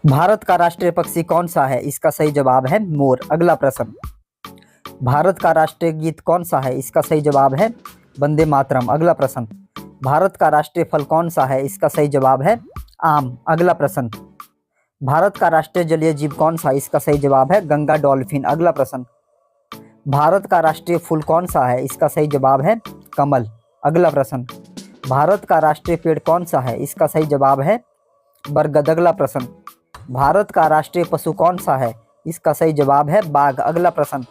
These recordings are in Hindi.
भारत का राष्ट्रीय पक्षी कौन सा है? इसका सही जवाब है मोर। अगला प्रश्न, भारत का राष्ट्रीय गीत कौन सा है? इसका सही जवाब है वंदे मातरम। अगला प्रश्न, भारत का राष्ट्रीय फल कौन सा है? इसका सही जवाब है आम। अगला प्रश्न, भारत का राष्ट्रीय जलीय जीव कौन सा है? इसका सही जवाब है गंगा डॉल्फिन। अगला प्रश्न, भारत का राष्ट्रीय फूल कौन सा है? इसका सही जवाब है कमल। अगला प्रश्न, भारत का राष्ट्रीय पेड़ कौन सा है? इसका सही जवाब है बरगद। अगला प्रश्न, भारत का राष्ट्रीय पशु कौन सा है? इसका सही जवाब है बाघ। अगला प्रश्न,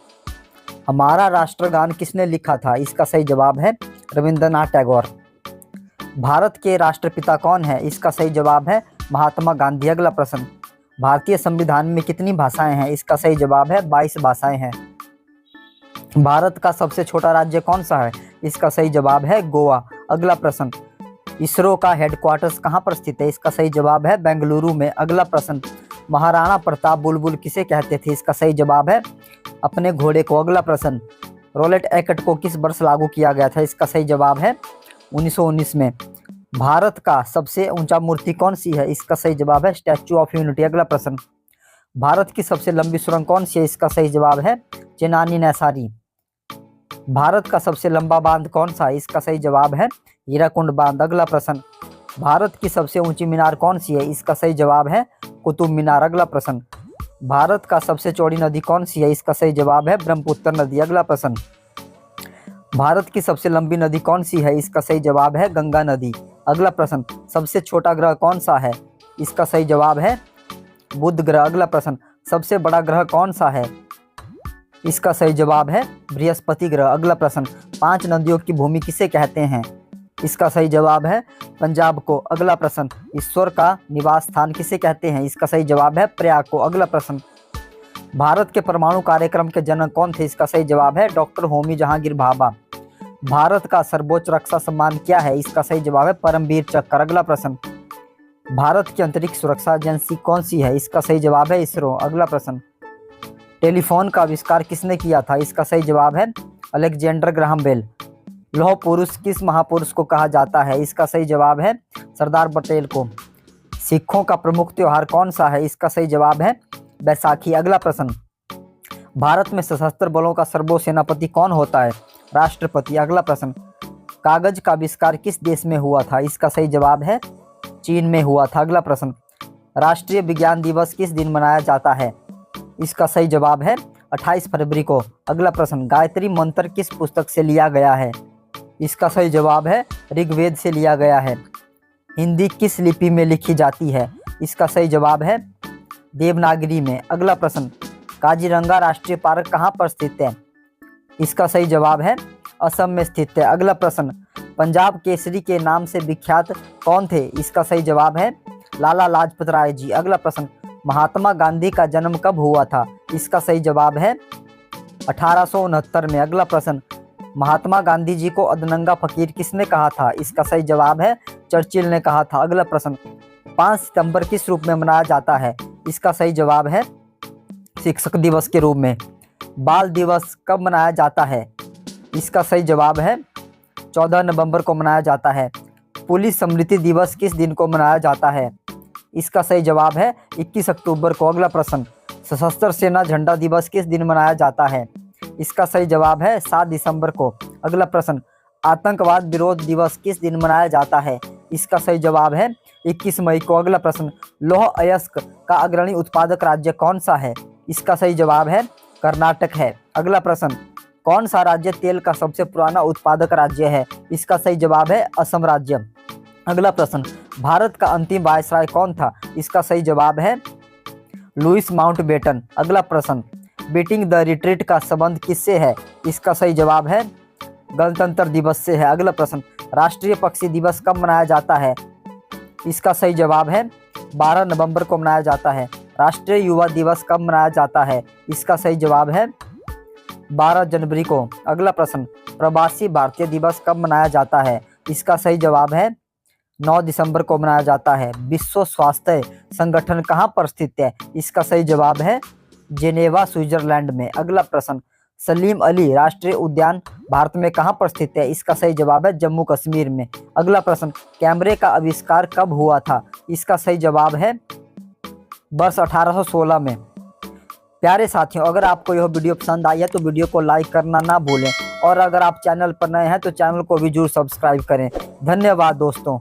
हमारा राष्ट्रगान किसने लिखा था? इसका सही जवाब है रविंद्रनाथ टैगोर। भारत के राष्ट्रपिता कौन है? इसका सही जवाब है महात्मा गांधी। अगला प्रश्न, भारतीय संविधान में कितनी भाषाएं हैं? इसका सही जवाब है 22 भाषाएं हैं। भारत का सबसे छोटा राज्य कौन सा है? इसका सही जवाब है गोवा। अगला प्रश्न, इसरो का हेडक्वार्टर्स कहाँ पर स्थित है? इसका सही जवाब है बेंगलुरु में। अगला प्रश्न, महाराणा प्रताप बुलबुल किसे कहते थे? इसका सही जवाब है अपने घोड़े को। अगला प्रश्न, रोलेट एक्ट को किस वर्ष लागू किया गया था? इसका सही जवाब है 1919 में। भारत का सबसे ऊंचा मूर्ति कौन सी है? इसका सही जवाब है स्टैच्यू ऑफ यूनिटी। अगला प्रश्न, भारत की सबसे लंबी सुरंग कौन सी है? इसका सही जवाब है चेनानी नैसारी। भारत का सबसे लंबा बांध कौन सा है? इसका सही जवाब है हीराकुंड बांध। अगला प्रश्न, भारत की सबसे ऊंची मीनार कौन सी है? इसका सही जवाब है कुतुब मीनार। अगला प्रश्न, भारत का सबसे चौड़ी नदी कौन सी है? इसका सही जवाब है ब्रह्मपुत्र नदी। अगला प्रश्न, भारत की सबसे लंबी नदी कौन सी है? इसका सही जवाब है गंगा नदी। अगला प्रश्न, सबसे छोटा ग्रह कौन सा है? इसका सही जवाब है बुध ग्रह। अगला प्रश्न, सबसे बड़ा ग्रह कौन सा है? इसका सही जवाब है बृहस्पति ग्रह। अगला प्रश्न, 5 नदियों की भूमि किसे कहते हैं? इसका सही जवाब है पंजाब को। अगला प्रश्न, ईश्वर का निवास स्थान किसे कहते हैं? इसका सही जवाब है प्रयाग को। अगला प्रश्न, भारत के परमाणु कार्यक्रम के जनक कौन थे? इसका सही जवाब है डॉक्टर होमी जहांगीर भाभा। भारत का सर्वोच्च रक्षा सम्मान क्या है? इसका सही जवाब है परमवीर चक्र। अगला प्रश्न, भारत की अंतरिक्ष सुरक्षा एजेंसी कौन सी है? इसका सही जवाब है इसरो। अगला प्रश्न, टेलीफोन का आविष्कार किसने किया था? इसका सही जवाब है अलेक्जेंडर ग्राहम बेल। लौह पुरुष किस महापुरुष को कहा जाता है? इसका सही जवाब है सरदार पटेल को। सिखों का प्रमुख त्योहार कौन सा है? इसका सही जवाब है बैसाखी। अगला प्रश्न, भारत में सशस्त्र बलों का सर्वोच्च सेनापति कौन होता है? राष्ट्रपति। अगला प्रश्न, कागज का आविष्कार किस देश में हुआ था? इसका सही जवाब है चीन में हुआ था। अगला प्रश्न, राष्ट्रीय विज्ञान दिवस किस दिन मनाया जाता है? इसका सही जवाब है 28 फरवरी को। अगला प्रश्न, गायत्री मंत्र किस पुस्तक से लिया गया है? इसका सही जवाब है ऋग्वेद से लिया गया है। हिंदी किस लिपि में लिखी जाती है? इसका सही जवाब है देवनागरी में। अगला प्रश्न, काजीरंगा राष्ट्रीय पार्क कहाँ पर स्थित है? इसका सही जवाब है असम में स्थित है। अगला प्रश्न, पंजाब केसरी के नाम से विख्यात कौन थे? इसका सही जवाब है लाला लाजपत राय जी। अगला प्रश्न, महात्मा गांधी का जन्म कब हुआ था? इसका सही जवाब है 1869 में। अगला प्रश्न, महात्मा गांधी जी को अधनंगा फकीर किसने कहा था? इसका सही जवाब है चर्चिल ने कहा था। अगला प्रश्न, 5 सितंबर किस रूप में मनाया जाता है? इसका सही जवाब है शिक्षक दिवस के रूप में। बाल दिवस कब मनाया जाता है? इसका सही जवाब है 14 नवंबर को मनाया जाता है। पुलिस स्मृति दिवस किस दिन को मनाया जाता है? इसका सही जवाब है 21 अक्टूबर को। अगला प्रश्न, सशस्त्र सेना झंडा दिवस किस दिन मनाया जाता है? इसका सही जवाब है 7 दिसंबर को। अगला प्रश्न, आतंकवाद विरोध दिवस किस दिन मनाया जाता है? इसका सही जवाब है 21 मई को। अगला प्रश्न, लौह अयस्क का अग्रणी उत्पादक राज्य कौन सा है? इसका सही जवाब है कर्नाटक है। अगला प्रश्न, कौन सा राज्य तेल का सबसे पुराना उत्पादक राज्य है? इसका सही जवाब है असम राज्य। अगला प्रश्न, भारत का अंतिम वायसराय कौन था? इसका सही जवाब है लुईस माउंटबेटन। अगला प्रश्न, बीटिंग द रिट्रीट का संबंध किससे है? इसका सही जवाब है गणतंत्र दिवस से है। अगला प्रश्न, राष्ट्रीय पक्षी दिवस कब मनाया जाता है? इसका सही जवाब है 12 नवंबर को मनाया जाता है। राष्ट्रीय युवा दिवस कब मनाया जाता है? इसका सही जवाब है 12 जनवरी को। अगला प्रश्न, प्रवासी भारतीय दिवस कब मनाया जाता है? इसका सही जवाब है 9 दिसंबर को मनाया जाता है। विश्व स्वास्थ्य संगठन कहाँ पर स्थित है? इसका सही जवाब है जेनेवा स्विट्जरलैंड में। अगला प्रश्न, सलीम अली राष्ट्रीय उद्यान भारत में कहाँ पर स्थित है? इसका सही जवाब है जम्मू कश्मीर में। अगला प्रश्न, कैमरे का आविष्कार कब हुआ था? इसका सही जवाब है वर्ष 1816 में। प्यारे साथियों, अगर आपको यह वीडियो पसंद आई है तो वीडियो को लाइक करना ना भूलें और अगर आप चैनल पर नए हैं तो चैनल को भी जरूर सब्सक्राइब करें। धन्यवाद दोस्तों।